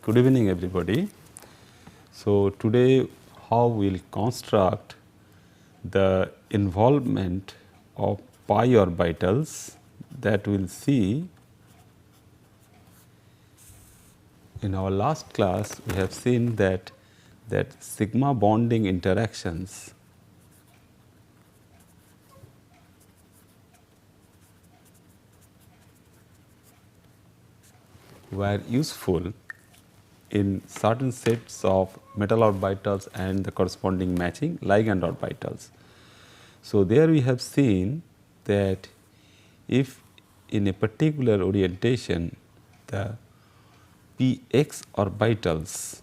Good evening, everybody. So, today how we will construct the involvement of pi orbitals that we will see. In our last class, we have seen that sigma bonding interactions were useful in certain sets of metal orbitals and the corresponding matching ligand orbitals. So, there we have seen that if in a particular orientation the px orbitals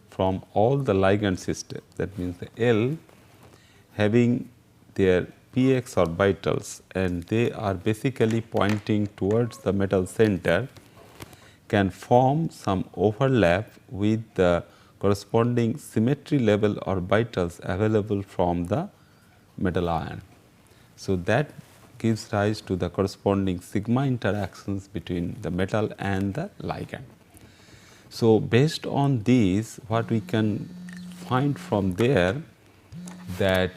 from all the ligand systems, that means the L having their px orbitals and they are basically pointing towards the metal center, can form some overlap with the corresponding symmetry level orbitals available from the metal ion. So, that gives rise to the corresponding sigma interactions between the metal and the ligand. So, based on these, what we can find from there, that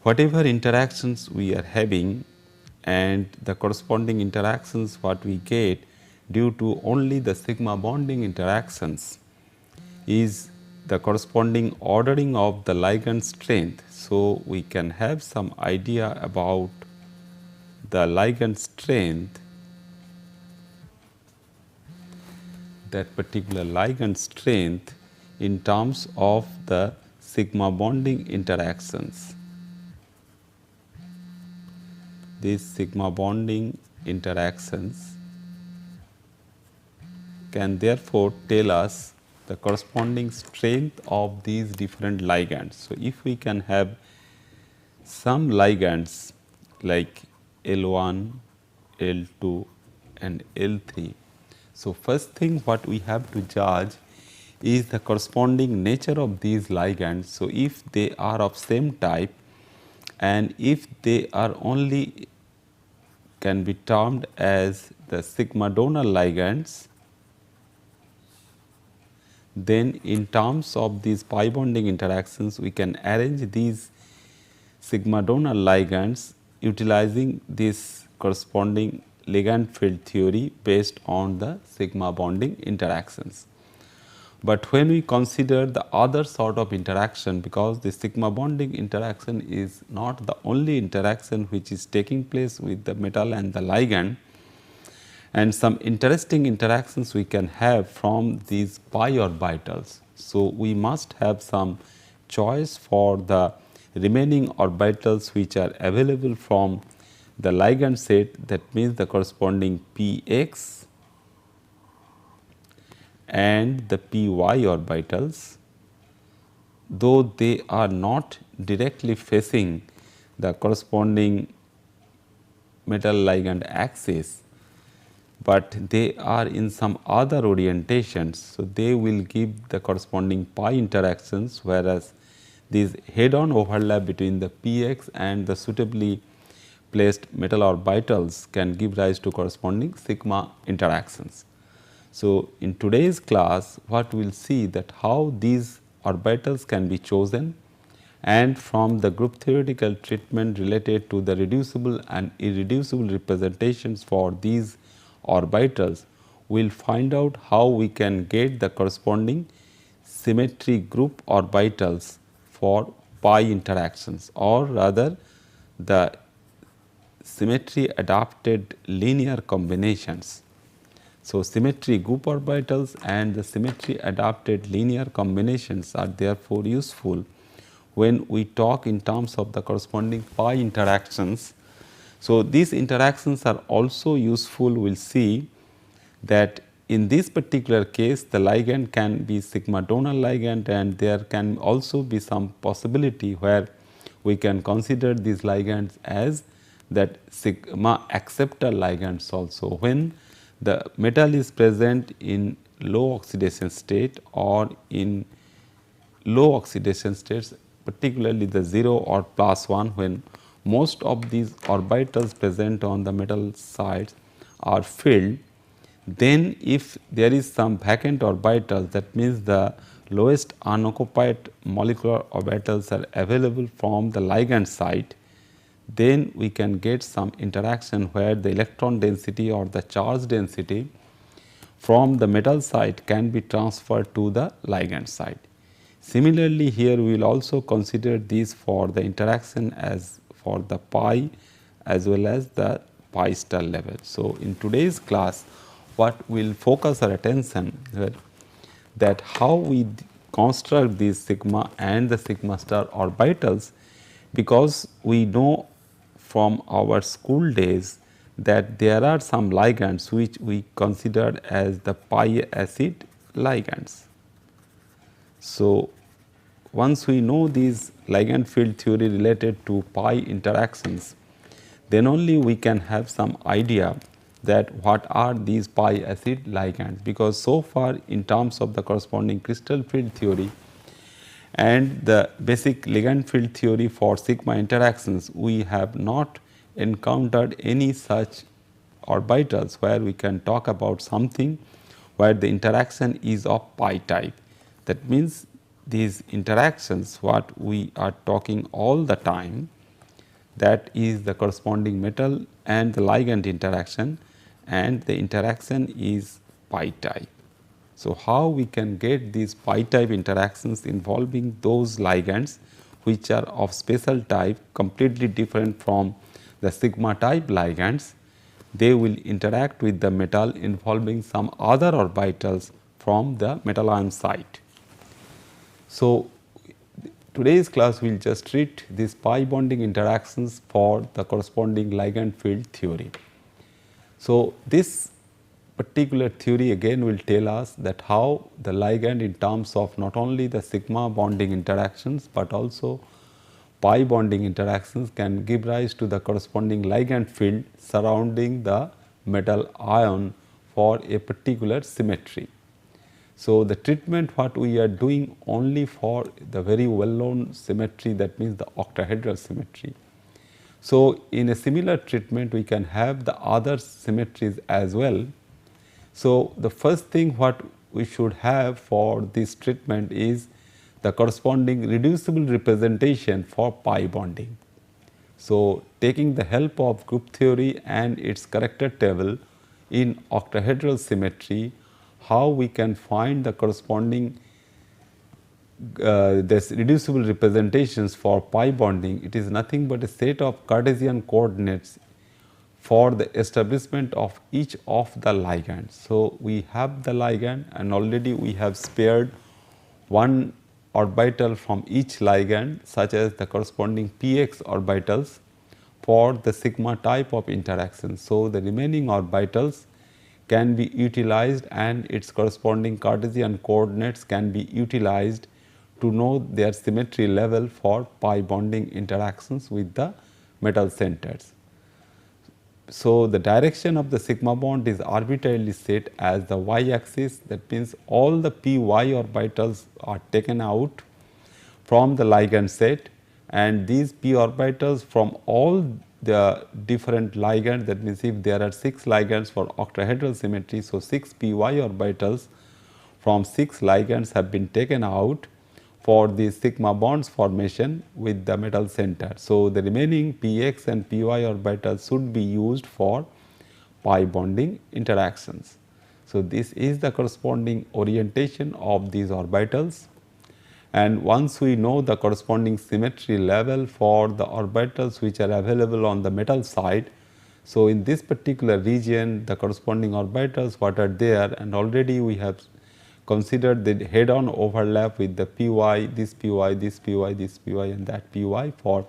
whatever interactions we are having and the corresponding interactions what we get due to only the sigma bonding interactions is the corresponding ordering of the ligand strength. So, we can have some idea about the ligand strength, that particular ligand strength in terms of the sigma bonding interactions. These sigma bonding interactions can therefore tell us the corresponding strength of these different ligands. So, if we can have some ligands like L1, L2 and L3. So, first thing what we have to judge is the corresponding nature of these ligands. So, if they are of same type and if they are only can be termed as the sigma donor ligands, then in terms of these pi bonding interactions we can arrange these sigma donor ligands utilizing this corresponding ligand field theory based on the sigma bonding interactions. But when we consider the other sort of interaction, because the sigma bonding interaction is not the only interaction which is taking place with the metal and the ligand, and some interesting interactions we can have from these pi orbitals. So, we must have some choice for the remaining orbitals which are available from the ligand set, that means the corresponding px and the py orbitals, though they are not directly facing the corresponding metal ligand axis, but they are in some other orientations. So, they will give the corresponding pi interactions, whereas these head on overlap between the px and the suitably placed metal orbitals can give rise to corresponding sigma interactions. So, in today's class what we will see that how these orbitals can be chosen, and from the group theoretical treatment related to the reducible and irreducible representations for these orbitals, we will find out how we can get the corresponding symmetry group orbitals for pi interactions, or rather the symmetry adapted linear combinations. So, symmetry group orbitals and the symmetry adapted linear combinations are therefore useful when we talk in terms of the corresponding pi interactions. So, these interactions are also useful. We will see that in this particular case the ligand can be sigma donor ligand, and there can also be some possibility where we can consider these ligands as that sigma acceptor ligands also, when the metal is present in low oxidation state or in low oxidation states, particularly the 0 or +1, when most of these orbitals present on the metal sides are filled, Then if there is some vacant orbital, that means the lowest unoccupied molecular orbitals are available from the ligand side, then we can get some interaction where the electron density or the charge density from the metal side can be transferred to the ligand side. Similarly, here we will also consider this for the interaction as for the pi as well as the pi star level. So, in today's class, what we will focus our attention that how we construct these sigma and the sigma star orbitals, because we know from our school days that there are some ligands which we consider as the pi acid ligands. So, once we know these ligand field theory related to pi interactions, then only we can have some idea that what are these pi acid ligands, because so far in terms of the corresponding crystal field theory and the basic ligand field theory for sigma interactions, we have not encountered any such orbitals where we can talk about something where the interaction is of pi type. That means these interactions what we are talking all the time, that is the corresponding metal and the ligand interaction, and the interaction is pi type. So, how we can get these pi type interactions involving those ligands which are of special type completely different from the sigma type ligands, they will interact with the metal involving some other orbitals from the metal ion side. So, today's class will just treat these pi bonding interactions for the corresponding ligand field theory. So, this particular theory again will tell us that how the ligand in terms of not only the sigma bonding interactions, but also pi bonding interactions can give rise to the corresponding ligand field surrounding the metal ion for a particular symmetry. So, the treatment what we are doing only for the very well known symmetry, that means the octahedral symmetry. So, in a similar treatment we can have the other symmetries as well. So, the first thing what we should have for this treatment is the corresponding reducible representation for pi bonding. So, taking the help of group theory and its character table in octahedral symmetry, how we can find the corresponding this reducible representations for pi bonding. It is nothing but a set of Cartesian coordinates for the establishment of each of the ligands. So, we have the ligand and already we have spared one orbital from each ligand, such as the corresponding px orbitals for the sigma type of interaction. So, the remaining orbitals can be utilized and its corresponding Cartesian coordinates can be utilized to know their symmetry level for pi bonding interactions with the metal centers. So, the direction of the sigma bond is arbitrarily set as the y axis, that means all the py orbitals are taken out from the ligand set, and these p orbitals from all the different ligands, that means if there are 6 ligands for octahedral symmetry. So, 6 py orbitals from 6 ligands have been taken out for the sigma bonds formation with the metal center. So, the remaining px and py orbitals should be used for pi bonding interactions. So, this is the corresponding orientation of these orbitals, and once we know the corresponding symmetry level for the orbitals which are available on the metal side. So, in this particular region the corresponding orbitals what are there, and already we have considered the head on overlap with the py, this py, this py, this py and that py for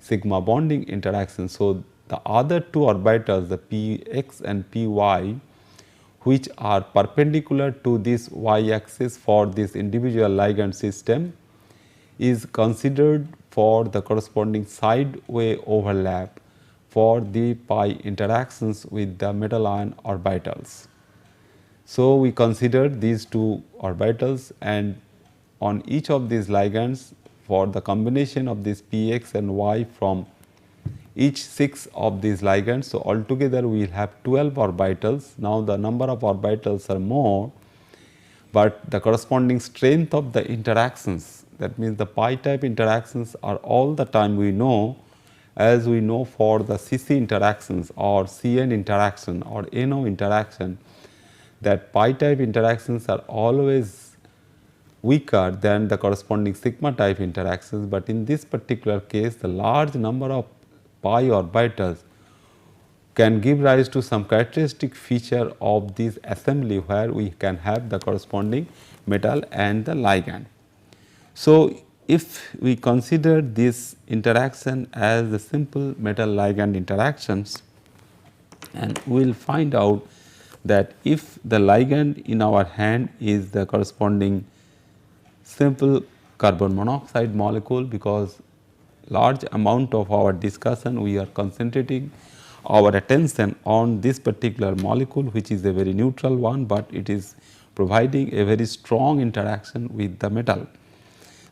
sigma bonding interaction. So, the other two orbitals, the px and py, which are perpendicular to this y axis for this individual ligand system, is considered for the corresponding sideway overlap for the pi interactions with the metal ion orbitals. So, we consider these two orbitals, and on each of these ligands for the combination of this px and y from each 6 of these ligands. So, altogether we will have 12 orbitals. Now, the number of orbitals are more, but the corresponding strength of the interactions, that means the pi type interactions are all the time we know, as we know for the CC interactions or CN interaction or NO interaction, that pi type interactions are always weaker than the corresponding sigma type interactions, but in this particular case the large number of pi orbitals can give rise to some characteristic feature of this assembly where we can have the corresponding metal and the ligand. So, if we consider this interaction as the simple metal ligand interactions, and we will find out that if the ligand in our hand is the corresponding simple carbon monoxide molecule, because large amount of our discussion we are concentrating our attention on this particular molecule, which is a very neutral one, but it is providing a very strong interaction with the metal.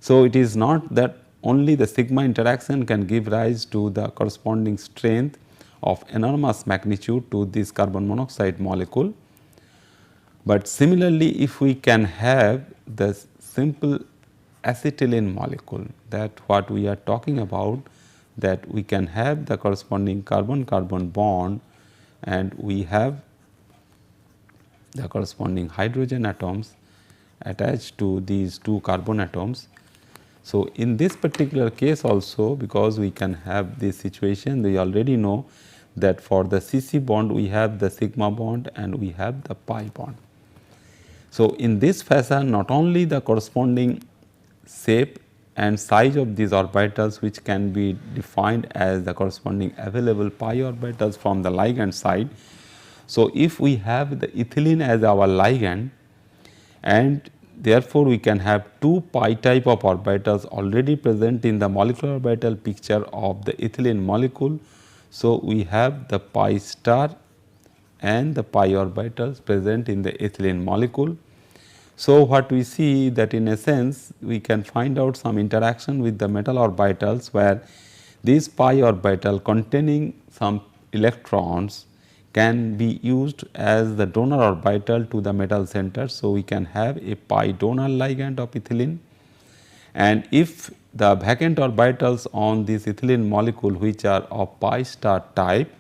So, it is not that only the sigma interaction can give rise to the corresponding strength of enormous magnitude to this carbon monoxide molecule, but similarly if we can have the simple acetylene molecule, that what we are talking about, that we can have the corresponding carbon-carbon bond and we have the corresponding hydrogen atoms attached to these two carbon atoms. So, in this particular case also, because we can have this situation, we already know that for the CC bond we have the sigma bond and we have the pi bond. So, in this fashion not only the corresponding shape and size of these orbitals, which can be defined as the corresponding available pi orbitals from the ligand side. So, if we have the ethylene as our ligand and therefore, we can have two pi type of orbitals already present in the molecular orbital picture of the ethylene molecule. So, we have the pi star and the pi orbitals present in the ethylene molecule. So, what we see that in a sense we can find out some interaction with the metal orbitals, where this pi orbital containing some electrons can be used as the donor orbital to the metal center. So, we can have a pi donor ligand of ethylene, and if the vacant orbitals on this ethylene molecule, which are of pi star type,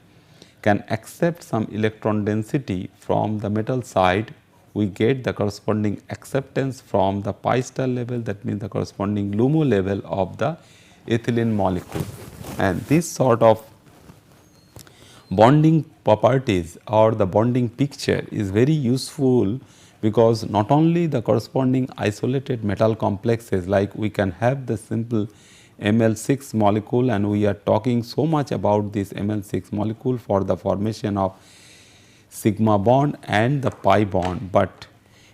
can accept some electron density from the metal side, we get the corresponding acceptance from the pi star level, that means the corresponding LUMO level of the ethylene molecule. And this sort of bonding properties or the bonding picture is very useful, because not only the corresponding isolated metal complexes, like we can have the simple Ml6 molecule, and we are talking so much about this Ml6 molecule for the formation of sigma bond and the pi bond, but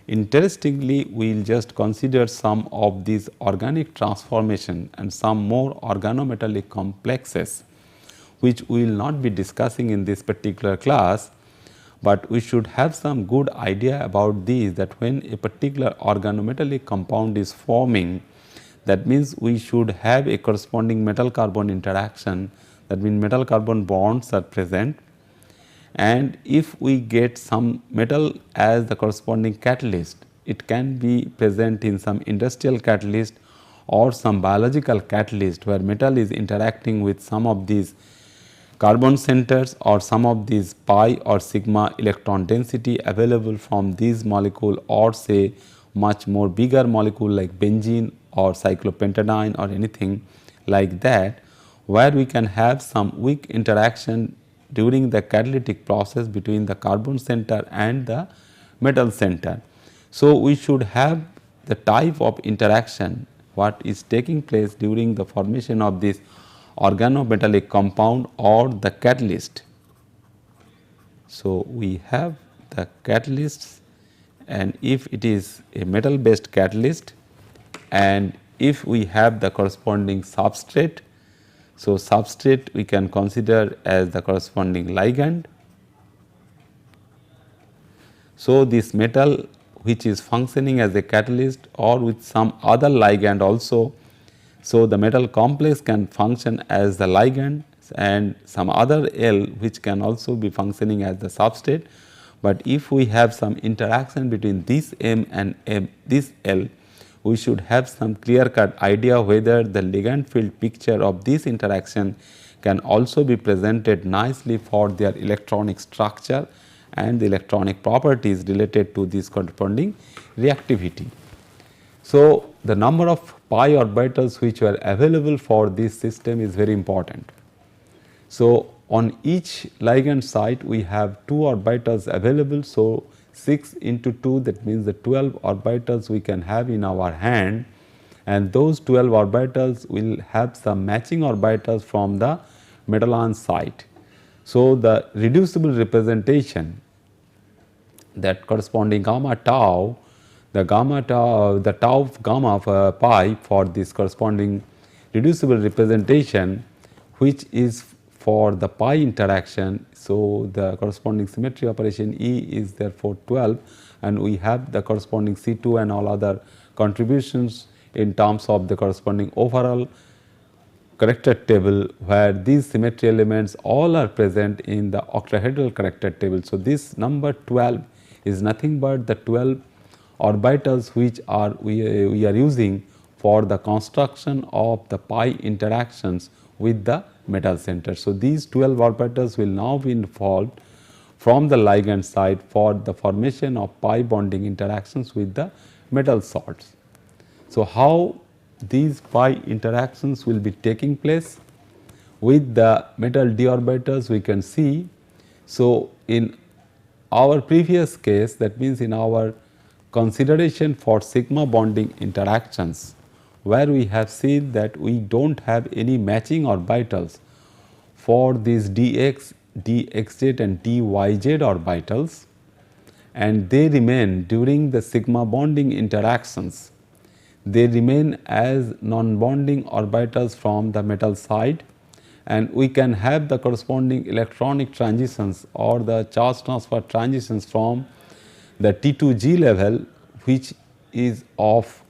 interestingly we will just consider some of these organic transformation and some more organometallic complexes, which we will not be discussing in this particular class, but we should have some good idea about these, that when a particular organometallic compound is forming, that means we should have a corresponding metal carbon interaction, that means metal carbon bonds are present. And if we get some metal as the corresponding catalyst, it can be present in some industrial catalyst or some biological catalyst, where metal is interacting with some of these carbon centers or some of these pi or sigma electron density available from these molecule, or say much more bigger molecule like benzene or cyclopentadiene or anything like that, where we can have some weak interaction during the catalytic process between the carbon center and the metal center. So, we should have the type of interaction what is taking place during the formation of this organometallic compound or the catalyst. So, we have the catalysts, and if it is a metal based catalyst, and if we have the corresponding substrate, so substrate we can consider as the corresponding ligand. So, this metal which is functioning as a catalyst or with some other ligand also. So, the metal complex can function as the ligand. elements and some other L which can also be functioning as the substrate. But if we have some interaction between this M and this L, we should have some clear cut idea whether the ligand field picture of this interaction can also be presented nicely for their electronic structure and the electronic properties related to this corresponding reactivity. So, the number of pi orbitals which were available for this system is very important. So, on each ligand site we have 2 orbitals available. So, 6 into 2, that means the 12 orbitals we can have in our hand, and those 12 orbitals will have some matching orbitals from the metal ion site. So, the reducible representation, that corresponding gamma tau, the tau gamma of pi for this corresponding reducible representation, which is for the pi interaction. So, the corresponding symmetry operation E is therefore 12, and we have the corresponding C2 and all other contributions in terms of the corresponding overall corrected table, where these symmetry elements all are present in the octahedral corrected table. So, this number 12 is nothing but the 12 orbitals which are we are using for the construction of the pi interactions with the metal center. So, these 12 orbitals will now be involved from the ligand side for the formation of pi bonding interactions with the metal salts. So, how these pi interactions will be taking place with the metal d orbitals we can see. So, in our previous case, that means in our consideration for sigma bonding interactions, where we have seen that we do not have any matching orbitals for these dx, dxz and dyz orbitals, and they remain during the sigma bonding interactions. They remain as non-bonding orbitals from the metal side, and we can have the corresponding electronic transitions or the charge transfer transitions from the T2G level, which is of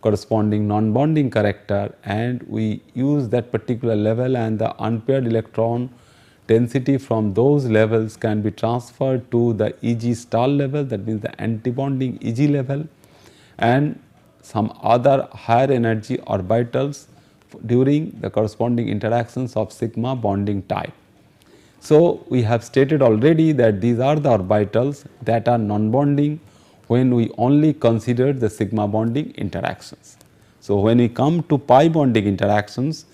corresponding non-bonding character, and we use that particular level, and the unpaired electron density from those levels can be transferred to the Eg star level, that means the anti-bonding Eg level, and some other higher energy orbitals during the corresponding interactions of sigma bonding type. So, we have stated already that these are the orbitals that are non-bonding when we only consider the sigma bonding interactions. So, when we come to pi bonding interactions,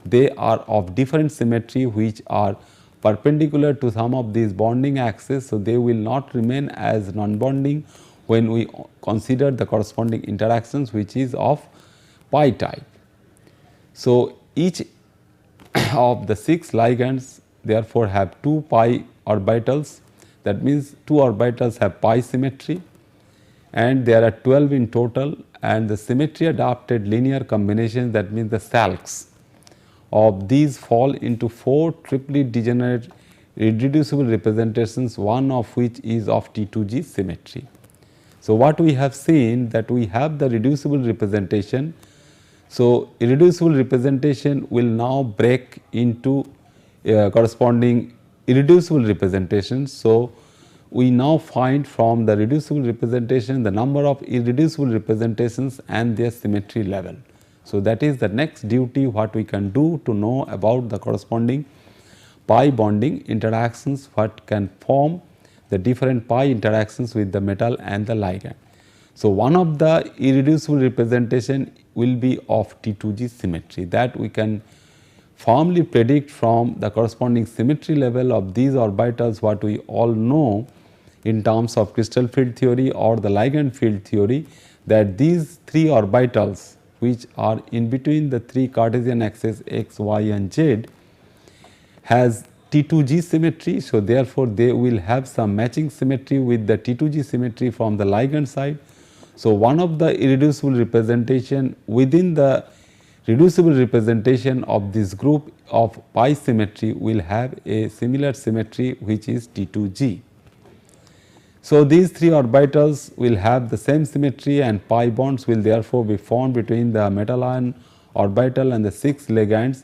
they are of different symmetry which are perpendicular to some of these bonding axes. So, they will not remain as non-bonding when we consider the corresponding interactions which is of pi type. So, each of the 6 ligands therefore have 2 pi orbitals, that means 2 orbitals have pi symmetry, and there are 12 in total, and the symmetry adapted linear combinations, that means the SALCs of these fall into 4 triply degenerate irreducible representations, one of which is of T2G symmetry. So, what we have seen that we have the reducible representation. So, irreducible representation will now break into corresponding irreducible representations. So, we now find from the reducible representation the number of irreducible representations and their symmetry level. So, that is the next duty what we can do to know about the corresponding pi bonding interactions, what can form the different pi interactions with the metal and the ligand. So, one of the irreducible representation will be of T2G symmetry, that we can firmly predict from the corresponding symmetry level of these orbitals, what we all know in terms of crystal field theory or the ligand field theory, that these 3 orbitals which are in between the 3 Cartesian axes x, y and z has T2G symmetry. So, therefore, they will have some matching symmetry with the T2G symmetry from the ligand side. So, one of the irreducible representation within the reducible representation of this group of pi symmetry will have a similar symmetry which is T2G. So, these 3 orbitals will have the same symmetry, and pi bonds will therefore be formed between the metal ion orbital and the 6 ligands,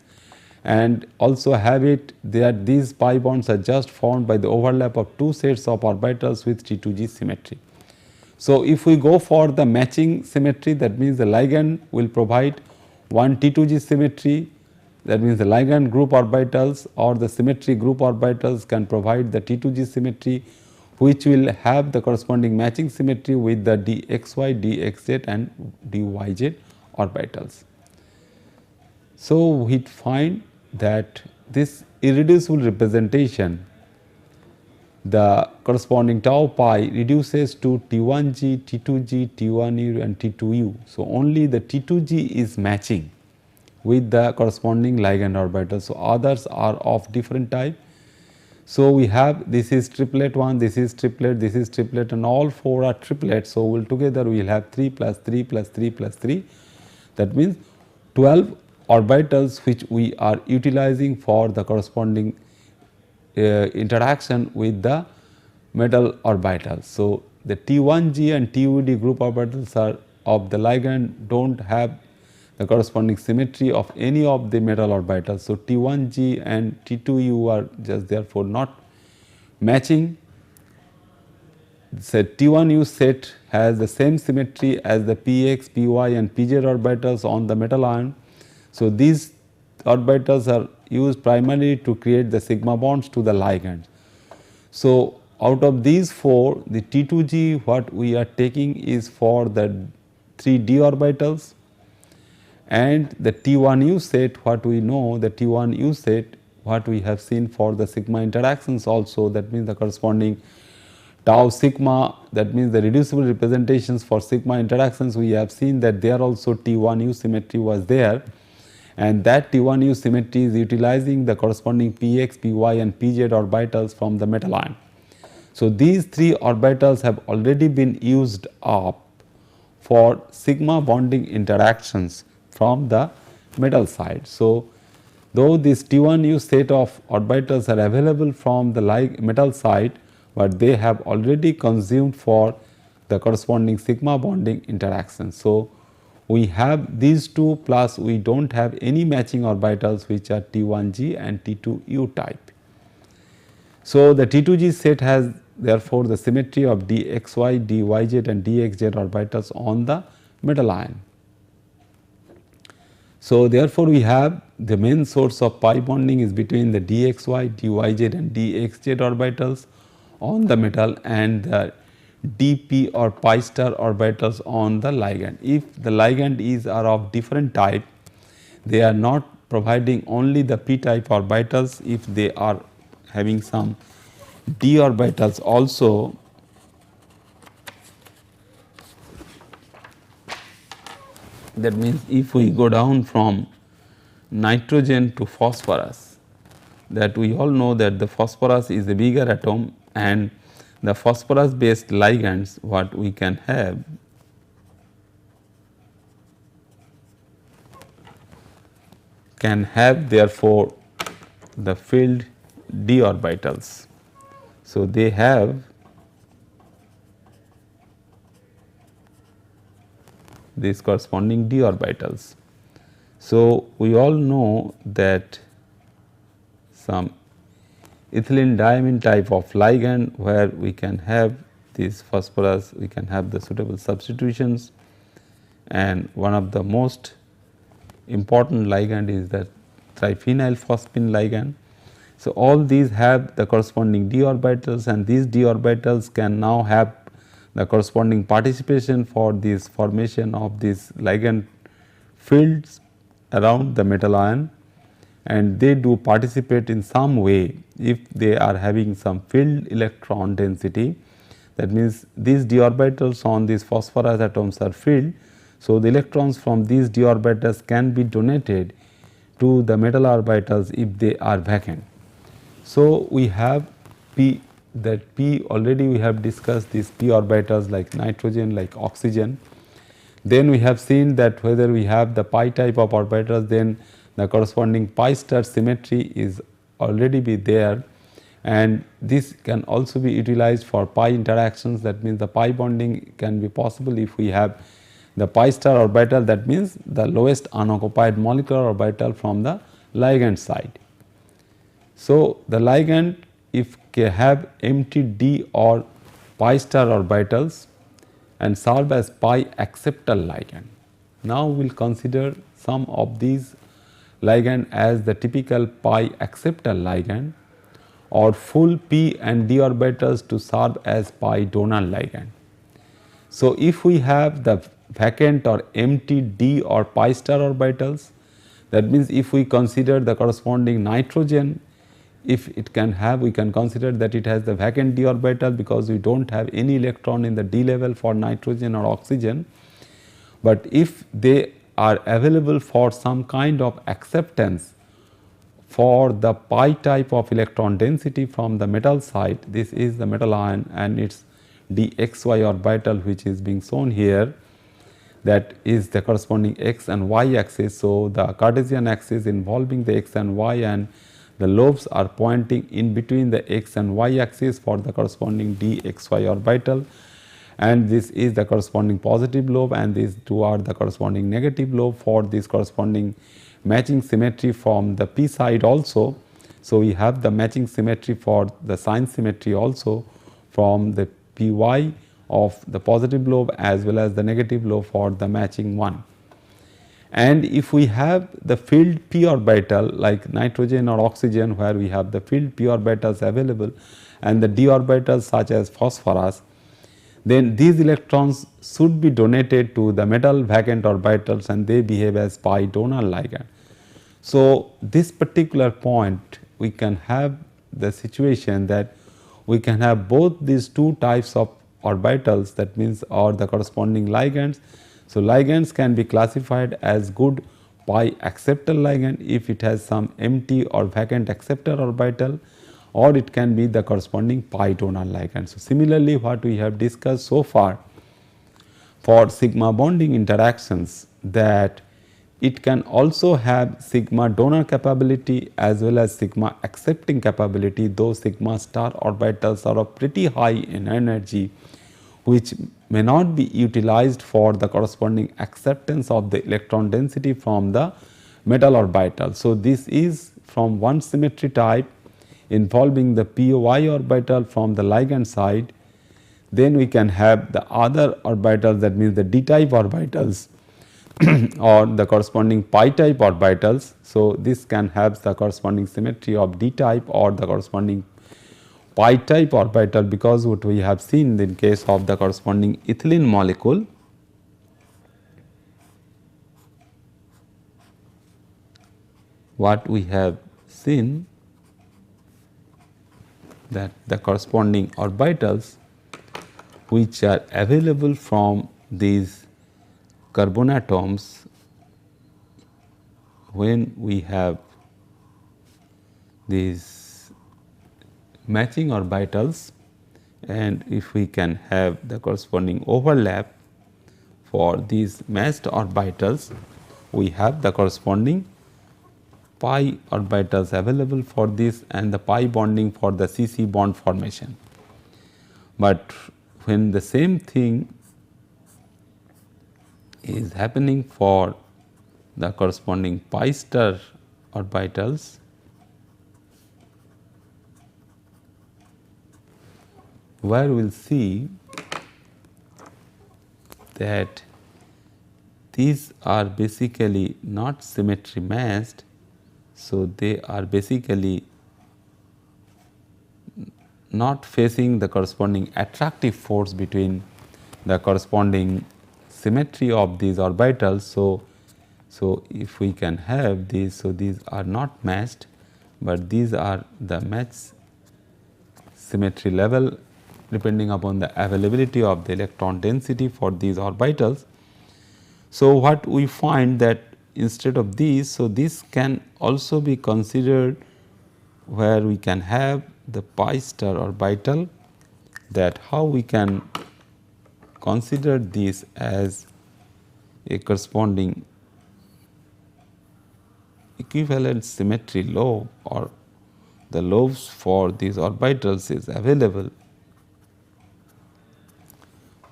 and also have it that these pi bonds are just formed by the overlap of two sets of orbitals with T2G symmetry. So, if we go for the matching symmetry, that means the ligand will provide one T2G symmetry, that means the ligand group orbitals or the symmetry group orbitals can provide the T2G symmetry, which will have the corresponding matching symmetry with the dxy, dxz and dyz orbitals. So, we find that this irreducible representation, the corresponding tau pi reduces to T1g, T2g, T1u and T2u. So, only the T2g is matching with the corresponding ligand orbital. So, others are of different type. So, we have this is triplet 1, this is triplet, this is triplet and all 4 are triplets. So, will together we will have 3 plus 3 plus 3 plus 3, that means 12 orbitals which we are utilizing for the corresponding interaction with the metal orbitals. So, the T1g and TUD group orbitals are of the ligand do not have the corresponding symmetry of any of the metal orbitals. So, T1g and T2u are just therefore not matching. So, T1u set has the same symmetry as the Px, Py and Pz orbitals on the metal ion. So, these orbitals are used primarily to create the sigma bonds to the ligand. So, out of these 4, the T2g what we are taking is for the 3 d orbitals, and the T1u set what we know, the T1u set what we have seen for the sigma interactions also, that means the corresponding tau sigma, that means the reducible representations for sigma interactions, we have seen that there also T1u symmetry was there, and that T1u symmetry is utilizing the corresponding Px, Py and Pz orbitals from the metal ion. So, these 3 orbitals have already been used up for sigma bonding interactions from the metal side. So, though this T1u set of orbitals are available from the metal side, but they have already consumed for the corresponding sigma bonding interactions. So, we have these 2 plus we do not have any matching orbitals which are T1g and T2u type. So, the T2g set has therefore the symmetry of dxy, dyz and dxz orbitals on the metal ion. So, therefore, we have the main source of pi bonding is between the dxy, dyz and dxz orbitals on the metal and the dp or pi star orbitals on the ligand. If the ligand are of different type, they are not providing only the p type orbitals. If they are having some d orbitals also, that means if we go down from nitrogen to phosphorus, that we all know that the phosphorus is a bigger atom, and the phosphorus based ligands what we can have therefore the filled d orbitals. So, they have these corresponding d orbitals. So, we all know that some ethylene diamine type of ligand where we can have this phosphorus, we can have the suitable substitutions, and one of the most important ligand is the triphenyl phosphine ligand. So, all these have the corresponding d orbitals, and these d orbitals can now have the corresponding participation for this formation of these ligand fields around the metal ion, and they do participate in some way if they are having some filled electron density. That means, these d orbitals on these phosphorus atoms are filled. So, the electrons from these d orbitals can be donated to the metal orbitals if they are vacant. So, we have p, that p already we have discussed these p orbitals like nitrogen, like oxygen. Then we have seen that whether we have the pi type of orbitals, then the corresponding pi star symmetry is already be there, and this can also be utilized for pi interactions. That means, the pi bonding can be possible if we have the pi star orbital, that means the lowest unoccupied molecular orbital from the ligand side. So, the ligand if have empty d or pi star orbitals and serve as pi acceptor ligand. Now, we will consider some of these ligand as the typical pi acceptor ligand or full p and d orbitals to serve as pi donor ligand. So, if we have the vacant or empty d or pi star orbitals, that means if we consider the corresponding nitrogen, if it can have, we can consider that it has the vacant d orbital because we do not have any electron in the d level for nitrogen or oxygen. But if they are available for some kind of acceptance for the pi type of electron density from the metal side, this is the metal ion and its dxy orbital which is being shown here, that is the corresponding x and y axis. So, the Cartesian axis involving the x and y and the lobes are pointing in between the x and y axis for the corresponding dxy orbital, and this is the corresponding positive lobe and these two are the corresponding negative lobe for this corresponding matching symmetry from the p side also. So, we have the matching symmetry for the sign symmetry also from the py of the positive lobe as well as the negative lobe for the matching one. And if we have the filled p orbital like nitrogen or oxygen where we have the filled p orbitals available and the d orbitals such as phosphorus, then these electrons should be donated to the metal vacant orbitals and they behave as pi donor ligand. So, this particular point we can have the situation that we can have both these two types of orbitals, that means or the corresponding ligands. So, ligands can be classified as good pi acceptor ligand if it has some empty or vacant acceptor orbital, or it can be the corresponding pi donor ligand. So, similarly what we have discussed so far for sigma bonding interactions, that it can also have sigma donor capability as well as sigma accepting capability, though sigma star orbitals are of pretty high in energy which may not be utilized for the corresponding acceptance of the electron density from the metal orbital. So, this is from one symmetry type involving the py orbital from the ligand side. Then we can have the other orbitals, that means the d type orbitals or the corresponding pi type orbitals. So, this can have the corresponding symmetry of d type or the corresponding pi type orbital, because what we have seen in case of the corresponding ethylene molecule, what we have seen that the corresponding orbitals which are available from these carbon atoms, when we have these matching orbitals and if we can have the corresponding overlap for these matched orbitals, we have the corresponding pi orbitals available for this and the pi bonding for the CC bond formation. But when the same thing is happening for the corresponding pi star orbitals, where we will see that these are basically not symmetry matched. So, they are basically not facing the corresponding attractive force between the corresponding symmetry of these orbitals. So, if we can have these, so these are not matched, but these are the matched symmetry level depending upon the availability of the electron density for these orbitals. So, what we find that instead of these, so this can also be considered where we can have the pi star orbital, that how we can consider this as a corresponding equivalent symmetry lobe, or the lobes for these orbitals is available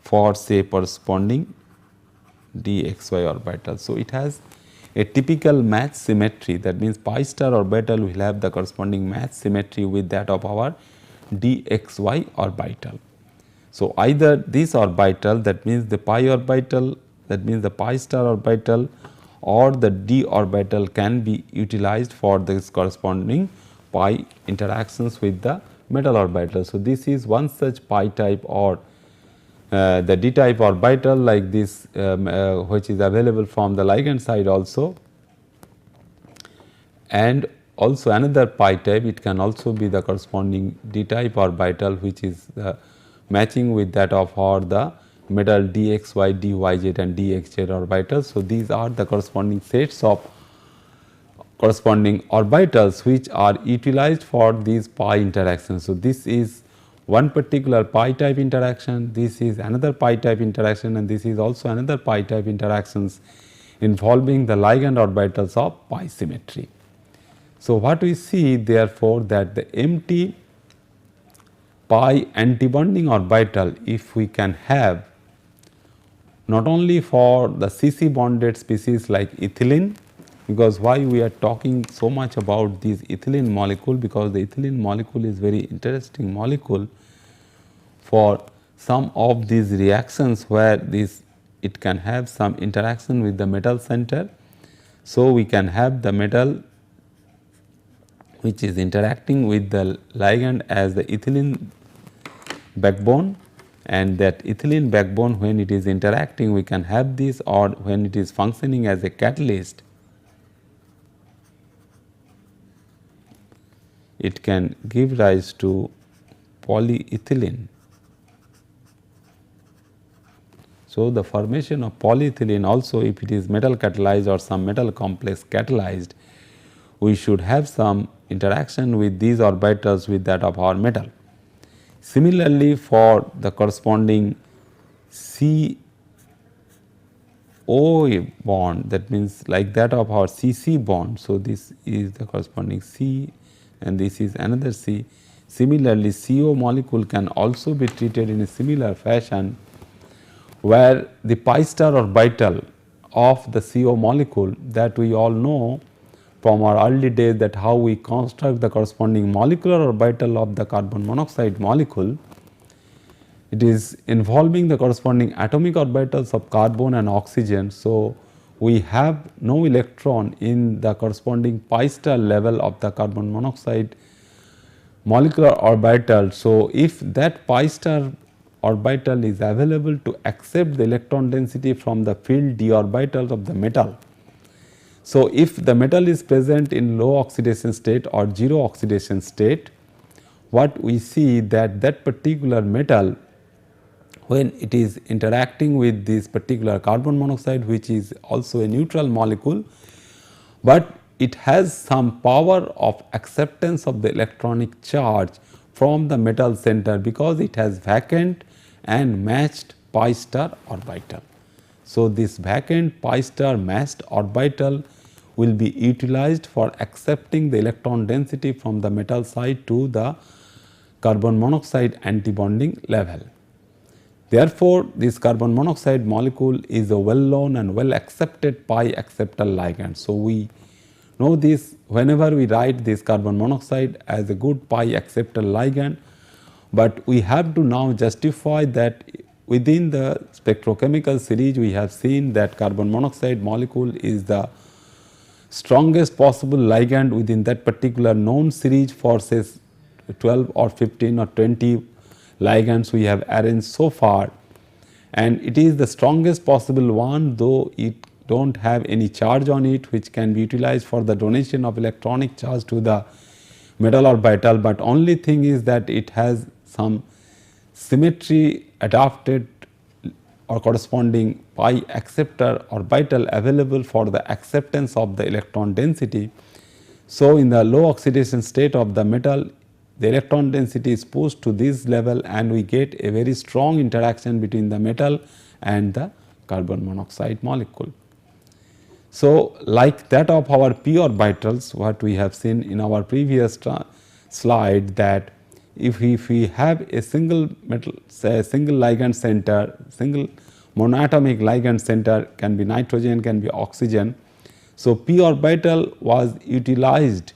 for say corresponding dxy orbital. So, it has a typical match symmetry, that means pi star orbital will have the corresponding match symmetry with that of our dxy orbital. So, either this orbital, that means the pi orbital, that means the pi star orbital, or the d orbital can be utilized for this corresponding pi interactions with the metal orbital. So, this is one such pi type or the d type orbital like this, which is available from the ligand side also, and also another pi type, it can also be the corresponding d type orbital, which is matching with that of or the metal dxy, dyz and dxz orbitals. So, these are the corresponding sets of corresponding orbitals which are utilized for these pi interactions. So, this is one particular pi type interaction, this is another pi type interaction, and this is also another pi type interactions involving the ligand orbitals of pi symmetry. So, what we see therefore that the empty pi antibonding orbital, if we can have not only for the CC bonded species like ethylene, because why we are talking so much about this ethylene molecule, because the ethylene molecule is very interesting molecule for some of these reactions where this it can have some interaction with the metal center. So, we can have the metal which is interacting with the ligand as the ethylene backbone, and that ethylene backbone when it is interacting we can have this, or when it is functioning as a catalyst it can give rise to polyethylene. So, the formation of polyethylene also, if it is metal catalyzed or some metal complex catalyzed, we should have some interaction with these orbitals with that of our metal. Similarly, for the corresponding CO bond, that means like that of our CC bond. So, this is the corresponding C and this is another C. Similarly, CO molecule can also be treated in a similar fashion, where the pi star orbital of the CO molecule, that we all know from our early days that how we construct the corresponding molecular orbital of the carbon monoxide molecule. It is involving the corresponding atomic orbitals of carbon and oxygen. So, we have no electron in the corresponding pi star level of the carbon monoxide molecular orbital. So, if that pi star orbital is available to accept the electron density from the field d orbitals of the metal. So, if the metal is present in low oxidation state or zero oxidation state, what we see that that particular metal, when it is interacting with this particular carbon monoxide, which is also a neutral molecule, but it has some power of acceptance of the electronic charge from the metal center, because it has vacant and matched pi star orbital. So, this vacant pi star matched orbital will be utilized for accepting the electron density from the metal side to the carbon monoxide antibonding level. Therefore, this carbon monoxide molecule is a well known and well accepted pi acceptor ligand. So, we know this whenever we write this carbon monoxide as a good pi acceptor ligand, but we have to now justify that within the spectrochemical series we have seen that carbon monoxide molecule is the strongest possible ligand within that particular known series for say 12 or 15 or 20 ligands we have arranged so far, and it is the strongest possible one, though it do not have any charge on it which can be utilized for the donation of electronic charge to the metal orbital, but only thing is that it has some symmetry adapted or corresponding pi acceptor orbital available for the acceptance of the electron density. So, in the low oxidation state of the metal, the electron density is pushed to this level and we get a very strong interaction between the metal and the carbon monoxide molecule. So, like that of our p orbitals, what we have seen in our previous slide, that if we have a single metal, say a single ligand center, single monoatomic ligand center, can be nitrogen, can be oxygen. So, p orbital was utilized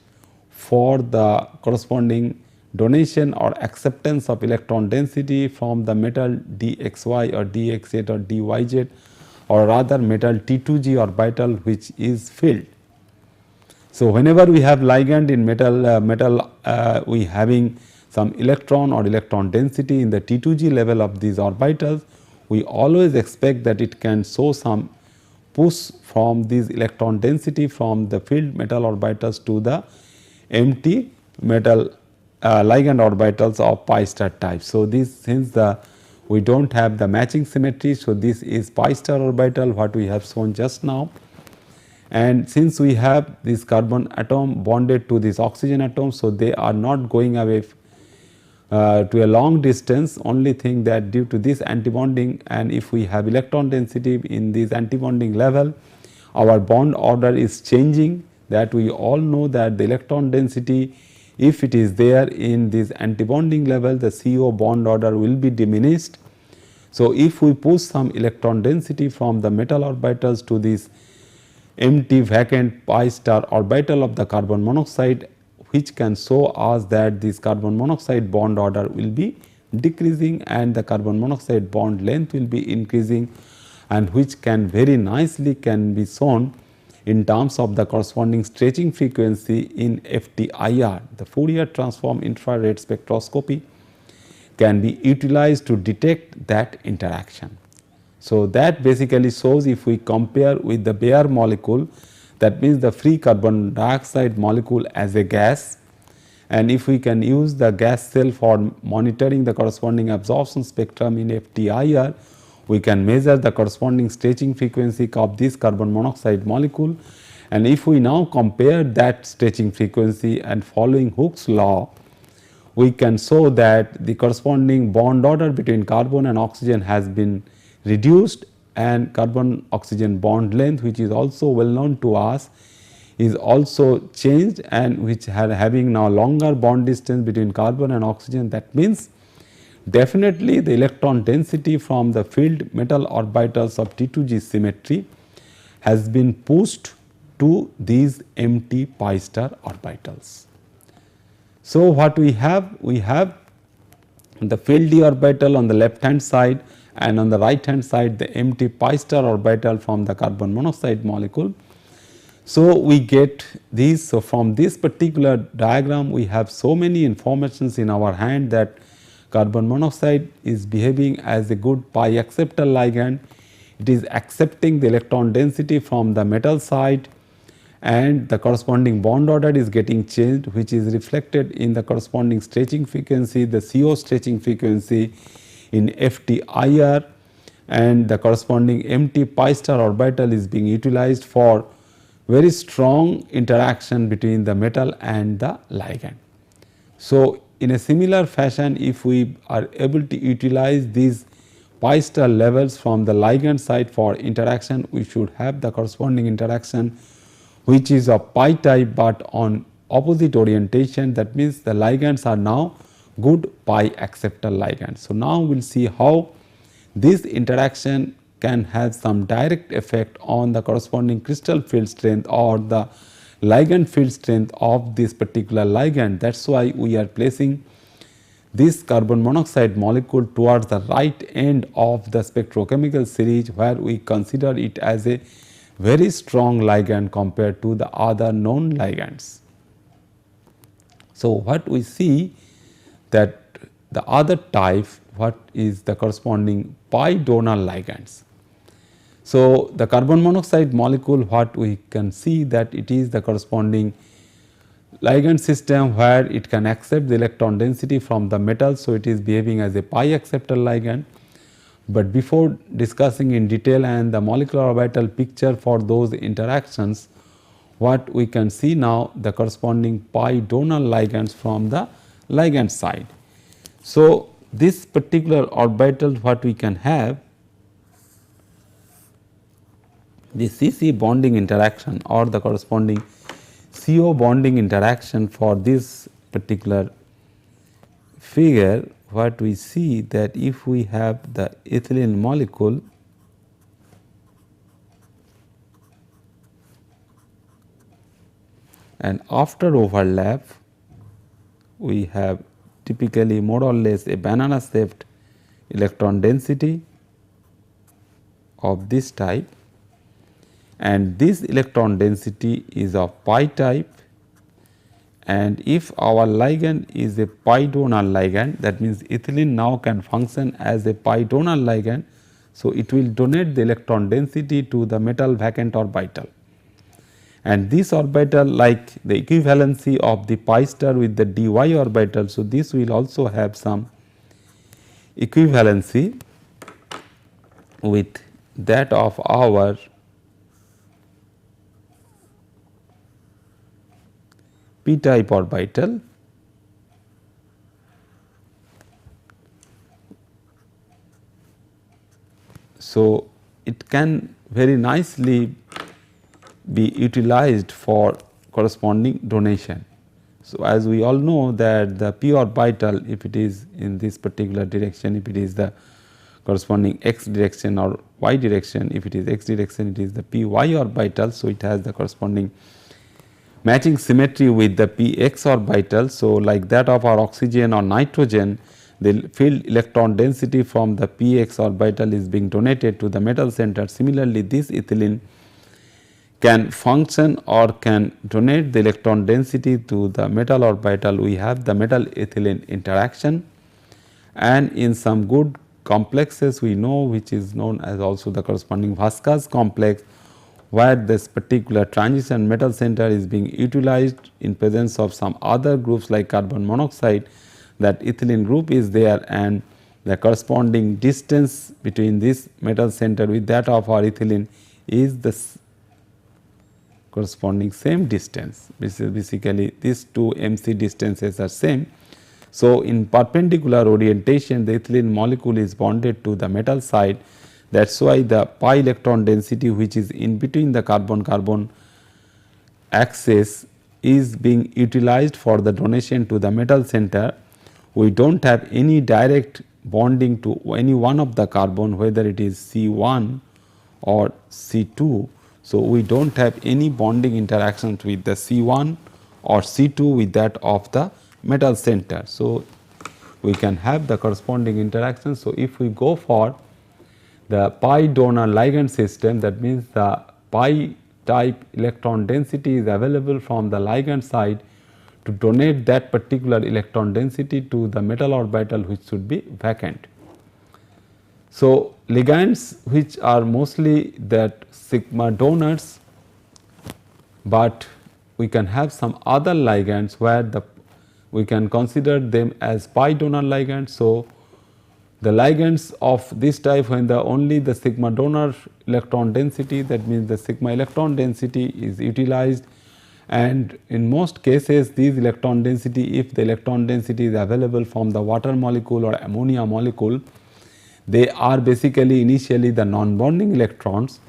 for the corresponding donation or acceptance of electron density from the metal dxy or dxz or dyz, or rather metal T2g orbital which is filled. So, whenever we have ligand in metal, we having some electron or electron density in the T2g level of these orbitals, we always expect that it can show some push from this electron density from the filled metal orbitals to the empty metal ligand orbitals of pi star type. So, this since we do not have the matching symmetry, so this is pi star orbital what we have shown just now. And since we have this carbon atom bonded to this oxygen atom, so they are not going away to a long distance. Only thing that due to this antibonding, and if we have electron density in this antibonding level, our bond order is changing. That we all know that the electron density, if it is there in this antibonding level, the CO bond order will be diminished. So, if we push some electron density from the metal orbitals to this empty vacant pi star orbital of the carbon monoxide, which can show us that this carbon monoxide bond order will be decreasing and the carbon monoxide bond length will be increasing, and which can very nicely can be shown in terms of the corresponding stretching frequency in FTIR. The Fourier transform infrared spectroscopy can be utilized to detect that interaction. So, that basically shows if we compare with the bare molecule, that means the free carbon dioxide molecule as a gas, and if we can use the gas cell for monitoring the corresponding absorption spectrum in FTIR, we can measure the corresponding stretching frequency of this carbon monoxide molecule. And if we now compare that stretching frequency and following Hooke's law, we can show that the corresponding bond order between carbon and oxygen has been reduced, and carbon oxygen bond length, which is also well known to us, is also changed, and which having now longer bond distance between carbon and oxygen. That means definitely the electron density from the filled metal orbitals of T2g symmetry has been pushed to these empty pi star orbitals. So, what we have? We have the filled d orbital on the left hand side, and on the right hand side the empty pi star orbital from the carbon monoxide molecule. So, we get these. So, from this particular diagram we have so many informations in our hand that carbon monoxide is behaving as a good pi acceptor ligand. It is accepting the electron density from the metal side, and the corresponding bond order is getting changed, which is reflected in the corresponding stretching frequency, the CO stretching frequency in FTIR, and the corresponding empty pi star orbital is being utilized for very strong interaction between the metal and the ligand. So, in a similar fashion, if we are able to utilize these pi star levels from the ligand side for interaction, we should have the corresponding interaction which is of pi type but on opposite orientation. That means the ligands are now good pi acceptor ligands. So, now we will see how this interaction can have some direct effect on the corresponding crystal field strength or the ligand field strength of this particular ligand. That is why we are placing this carbon monoxide molecule towards the right end of the spectrochemical series, where we consider it as a very strong ligand compared to the other known ligands. So, what we see that the other type, what is the corresponding pi donor ligands. So, the carbon monoxide molecule, what we can see that it is the corresponding ligand system where it can accept the electron density from the metal. So, it is behaving as a pi acceptor ligand. But before discussing in detail and the molecular orbital picture for those interactions, what we can see now the corresponding pi donor ligands from the ligand side. So, this particular orbital, what we can have, the CC bonding interaction or the corresponding CO bonding interaction for this particular figure, what we see that if we have the ethylene molecule, and after overlap we have typically more or less a banana shaped electron density of this type, and this electron density is of pi type, and if our ligand is a pi donor ligand, that means ethylene now can function as a pi donor ligand. So, it will donate the electron density to the metal vacant orbital, and this orbital like the equivalency of the pi star with the dy orbital. So, this will also have some equivalency with that of our p type orbital. So, it can very nicely be utilized for corresponding donation. So, as we all know that the p orbital, if it is in this particular direction, if it is the corresponding x direction or y direction, if it is x direction it is the p y orbital. So, it has the corresponding matching symmetry with the px orbital. So, like that of our oxygen or nitrogen, the field electron density from the px orbital is being donated to the metal center. Similarly, this ethylene can function or can donate the electron density to the metal orbital. We have the metal ethylene interaction, and in some good complexes we know, which is known as also the corresponding Vasquez complex, where this particular transition metal center is being utilized in presence of some other groups like carbon monoxide, that ethylene group is there, and the corresponding distance between this metal center with that of our ethylene is the corresponding same distance. Basically these two MC distances are same. So, in perpendicular orientation the ethylene molecule is bonded to the metal side. That is why the pi electron density, which is in between the carbon carbon axis, is being utilized for the donation to the metal center. We do not have any direct bonding to any one of the carbon, whether it is C1 or C2. So, we do not have any bonding interactions with the C1 or C2 with that of the metal center. So, we can have the corresponding interactions. So, if we go for the pi donor ligand system, that means the pi type electron density is available from the ligand side to donate that particular electron density to the metal orbital, which should be vacant. So, ligands which are mostly that sigma donors, but we can have some other ligands where we can consider them as pi donor ligands. So, the ligands of this type, when only the sigma donor electron density, that means the sigma electron density is utilized, and in most cases these electron density, if the electron density is available from the water molecule or ammonia molecule, they are basically initially the non-bonding electrons.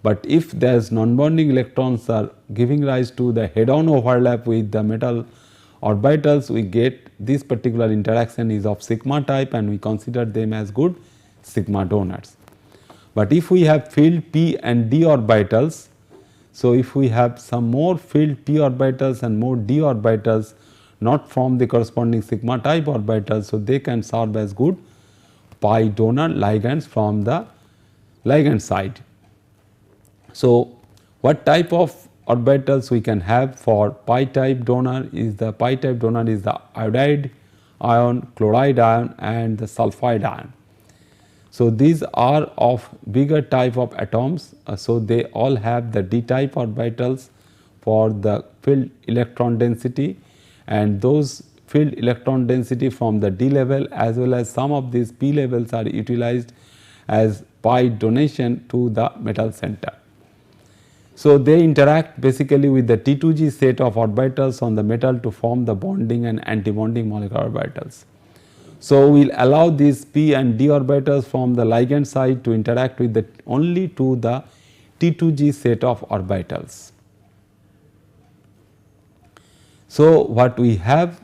But if there is non-bonding electrons are giving rise to the head-on overlap with the metal orbitals, we get this particular interaction is of sigma type, and we consider them as good sigma donors. But if we have filled p and d orbitals, so if we have some more filled p orbitals and more d orbitals not from the corresponding sigma type orbitals, so they can serve as good pi donor ligands from the ligand side. So, what type of orbitals we can have for pi type donor is the pi type donor is the iodide ion, chloride ion, and the sulfide ion. So, these are of bigger type of atoms. So, they all have the d type orbitals for the filled electron density, and those filled electron density from the d level as well as some of these p levels are utilized as pi donation to the metal center. So, they interact basically with the T2G set of orbitals on the metal to form the bonding and anti-bonding molecular orbitals. So, we will allow these p and d orbitals from the ligand side to interact with the only to the T2G set of orbitals. So, what we have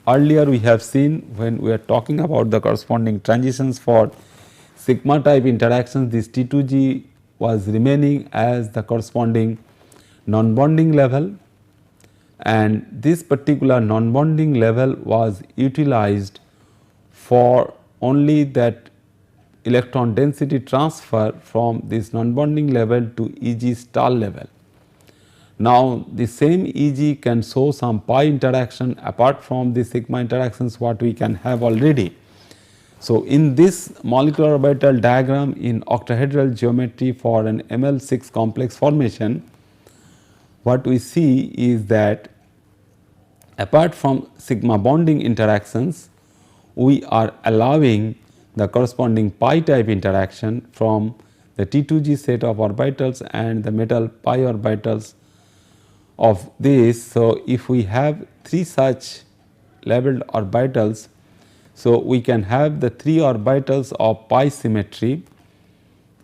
earlier we have seen when we are talking about the corresponding transitions for sigma type interactions, this T2G was remaining as the corresponding non-bonding level. and this particular non-bonding level was utilized for only that electron density transfer from this non-bonding level to Eg star level. Now, the same Eg can show some pi interaction apart from the sigma interactions what we can have already. So, in this molecular orbital diagram in octahedral geometry for an ML6 complex formation, what we see is that apart from sigma bonding interactions, we are allowing the corresponding pi type interaction from the T2G set of orbitals and the metal pi orbitals of this. So, if we have 3 such labeled orbitals, so we can have the 3 orbitals of pi symmetry,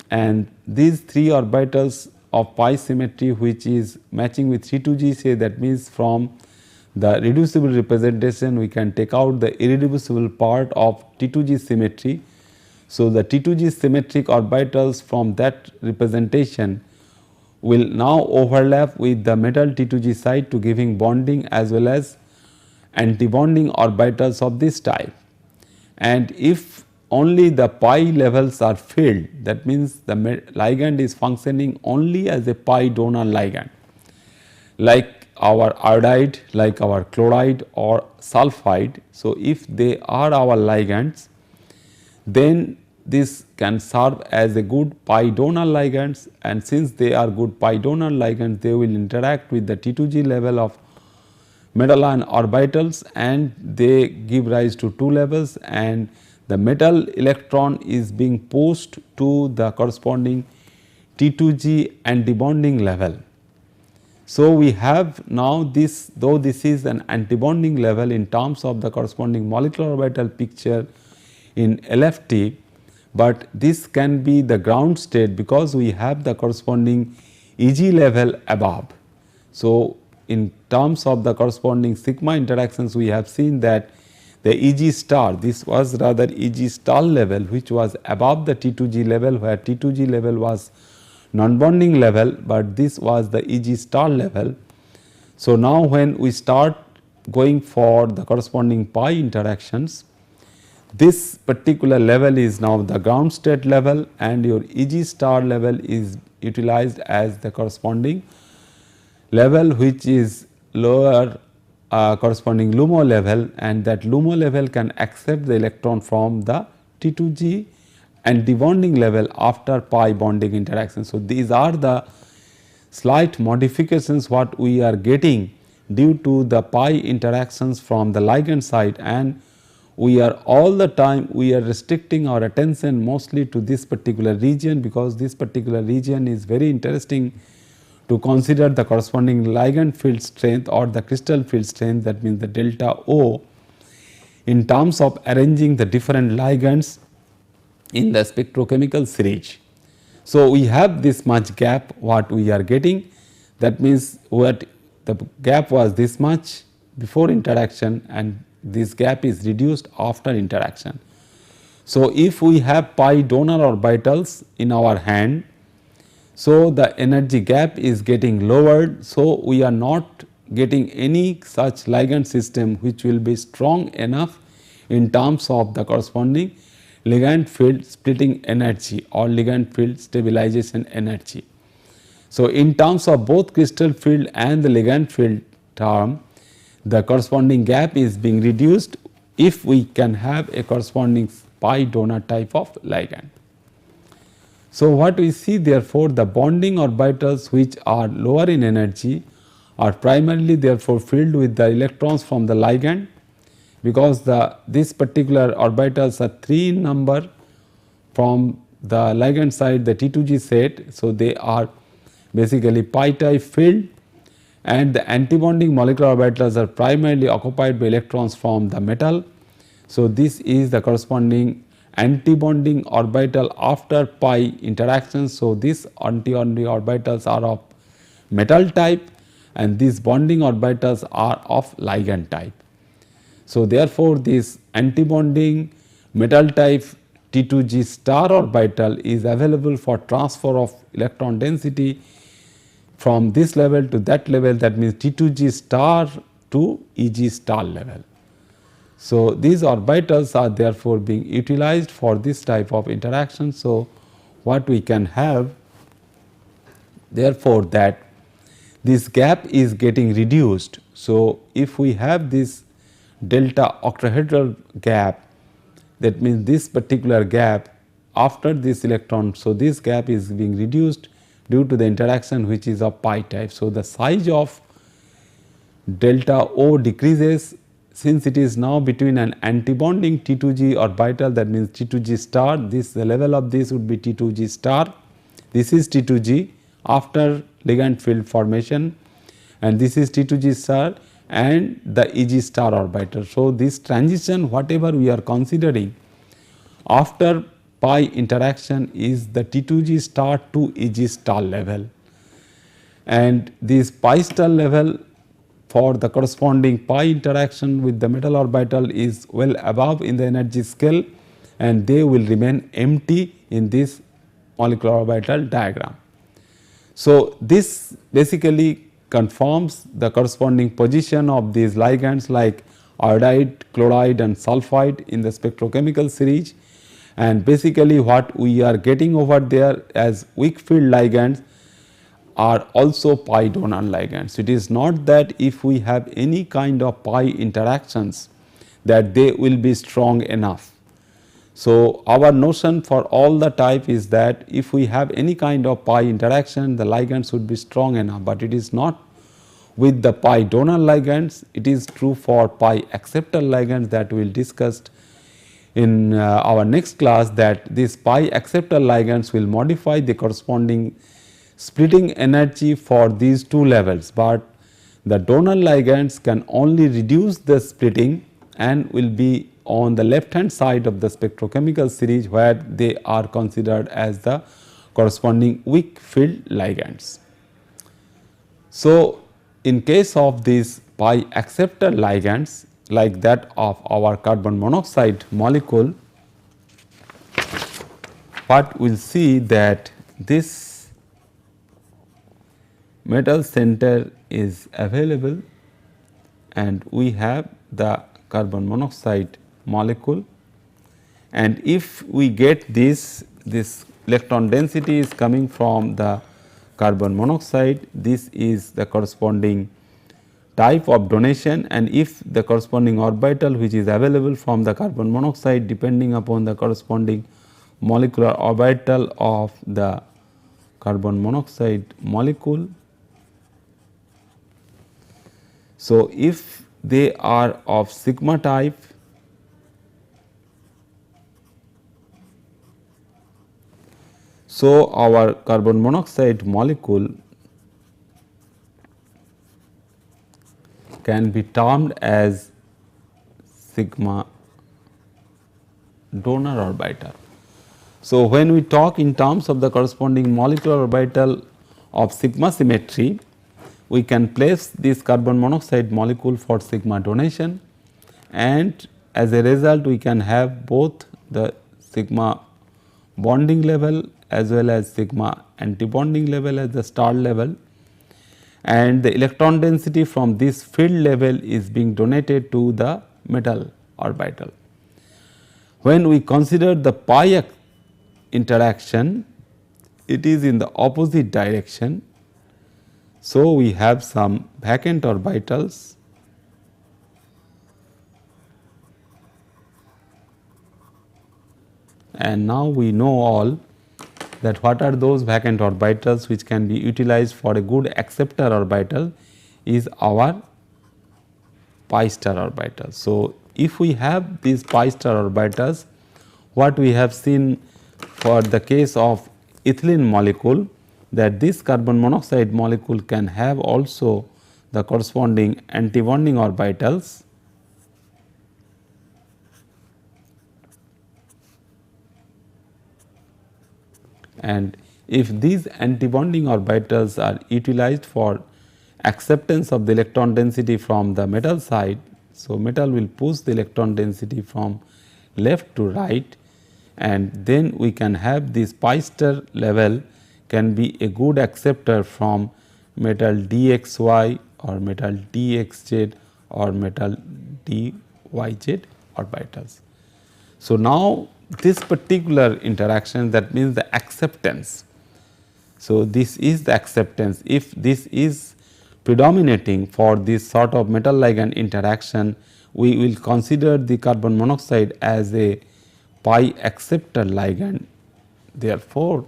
and these 3 orbitals of pi symmetry which is matching with T2G, say that means from the reducible representation we can take out the irreducible part of T2G symmetry. So, the T2G symmetric orbitals from that representation will now overlap with the metal T2G side to giving bonding as well as antibonding orbitals of this type. And if only the pi levels are filled, that means the ligand is functioning only as a pi donor ligand, like our iodide, like our chloride or sulfide. So, if they are our ligands, then this can serve as a good pi donor ligands, and since they are good pi donor ligands, they will interact with the T2G level of metal ion orbitals and they give rise to 2 levels, and the metal electron is being pushed to the corresponding T2G antibonding level. So, we have now this, though this is an antibonding level in terms of the corresponding molecular orbital picture in LFT, but this can be the ground state because we have the corresponding Eg level above. So, in terms of the corresponding sigma interactions, we have seen that the Eg star, this was rather Eg star level which was above the T2G level, where T2G level was non-bonding level, but this was the Eg star level. So, now when we start going for the corresponding pi interactions, this particular level is now the ground state level and your Eg star level is utilized as the corresponding level which is lower corresponding LUMO level, and that LUMO level can accept the electron from the T2G antibonding level after pi bonding interaction. So, these are the slight modifications what we are getting due to the pi interactions from the ligand side, and we are all the time we are restricting our attention mostly to this particular region, because this particular region is very interesting to consider the corresponding ligand field strength or the crystal field strength, that means the delta O, in terms of arranging the different ligands in the spectrochemical series. So, we have this much gap what we are getting, that means what the gap was this much before interaction and this gap is reduced after interaction. So, if we have pi donor orbitals in our hand, so the energy gap is getting lowered. So, we are not getting any such ligand system which will be strong enough in terms of the corresponding ligand field splitting energy or ligand field stabilization energy. So, in terms of both crystal field and the ligand field term, the corresponding gap is being reduced if we can have a corresponding pi donor type of ligand. So, what we see therefore, the bonding orbitals which are lower in energy are primarily therefore filled with the electrons from the ligand, because this particular orbitals are 3 in number from the ligand side, the T2G set. So, they are basically pi type filled, and the antibonding molecular orbitals are primarily occupied by electrons from the metal. So, this is the corresponding antibonding orbital after pi interactions. So, these antibonding orbitals are of metal type and these bonding orbitals are of ligand type. So, therefore, this antibonding metal type T2G star orbital is available for transfer of electron density from this level to that level, that means T2G star to EG star level. So, these orbitals are therefore being utilized for this type of interaction. So, what we can have therefore, that this gap is getting reduced. So, if we have this delta octahedral gap, that means this particular gap after this electron. So, this gap is being reduced due to the interaction which is of pi type. So, the size of delta O decreases since it is now between an antibonding T2G orbital, that means T2G star. This the level of this would be T2G star. This is T2G after ligand field formation, and this is T2G star and the EG star orbital. So, this transition whatever we are considering after pi interaction is the T2G star to EG star level, and this pi star level for the corresponding pi interaction with the metal orbital is well above in the energy scale, and they will remain empty in this molecular orbital diagram. So, this basically confirms the corresponding position of these ligands like iodide, chloride and sulfide in the spectrochemical series, and basically what we are getting over there as weak field ligands are also pi donor ligands. It is not that if we have any kind of pi interactions that they will be strong enough. So, our notion for all the type is that if we have any kind of pi interaction, the ligands would be strong enough, but it is not with the pi donor ligands. It is true for pi acceptor ligands that we will discuss in our next class, that these pi acceptor ligands will modify the corresponding splitting energy for these two levels, but the donor ligands can only reduce the splitting and will be on the left hand side of the spectrochemical series, where they are considered as the corresponding weak field ligands. So, in case of these pi acceptor ligands like that of our carbon monoxide molecule, what we will see that this metal center is available and we have the carbon monoxide molecule, and if we get this electron density is coming from the carbon monoxide, this is the corresponding type of donation, and if the corresponding orbital which is available from the carbon monoxide depending upon the corresponding molecular orbital of the carbon monoxide molecule. So, if they are of sigma type, so our carbon monoxide molecule can be termed as sigma donor orbital. So, when we talk in terms of the corresponding molecular orbital of sigma symmetry, we can place this carbon monoxide molecule for sigma donation, and as a result we can have both the sigma bonding level as well as sigma antibonding level as the star level, and the electron density from this field level is being donated to the metal orbital. When we consider the pi interaction, it is in the opposite direction. So, we have some vacant orbitals and now we know all that what are those vacant orbitals which can be utilized for a good acceptor orbital is our pi star orbital. So, if we have these pi star orbitals, what we have seen for the case of ethylene molecule, that this carbon monoxide molecule can have also the corresponding antibonding orbitals, and if these antibonding orbitals are utilized for acceptance of the electron density from the metal side. So, metal will push the electron density from left to right, and then we can have this pi star level can be a good acceptor from metal dxy or metal dxz or metal dyz orbitals. So, now this particular interaction, that means the acceptance. So, this is the acceptance. If this is predominating for this sort of metal ligand interaction, we will consider the carbon monoxide as a pi acceptor ligand. Therefore,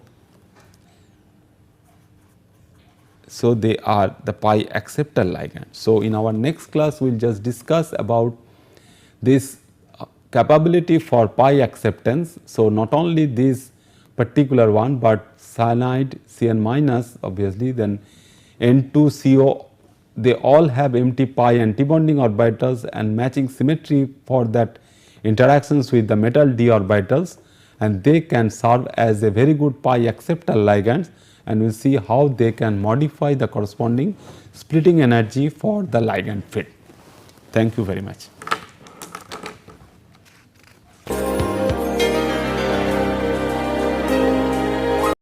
so they are the pi acceptor ligand. So, in our next class we will just discuss about this capability for pi acceptance. So, not only this particular one, but cyanide Cn minus obviously, then N2CO, they all have empty pi antibonding orbitals and matching symmetry for that interactions with the metal d orbitals, and they can serve as a very good pi acceptor ligands, and we will see how they can modify the corresponding splitting energy for the ligand fit. Thank you very much.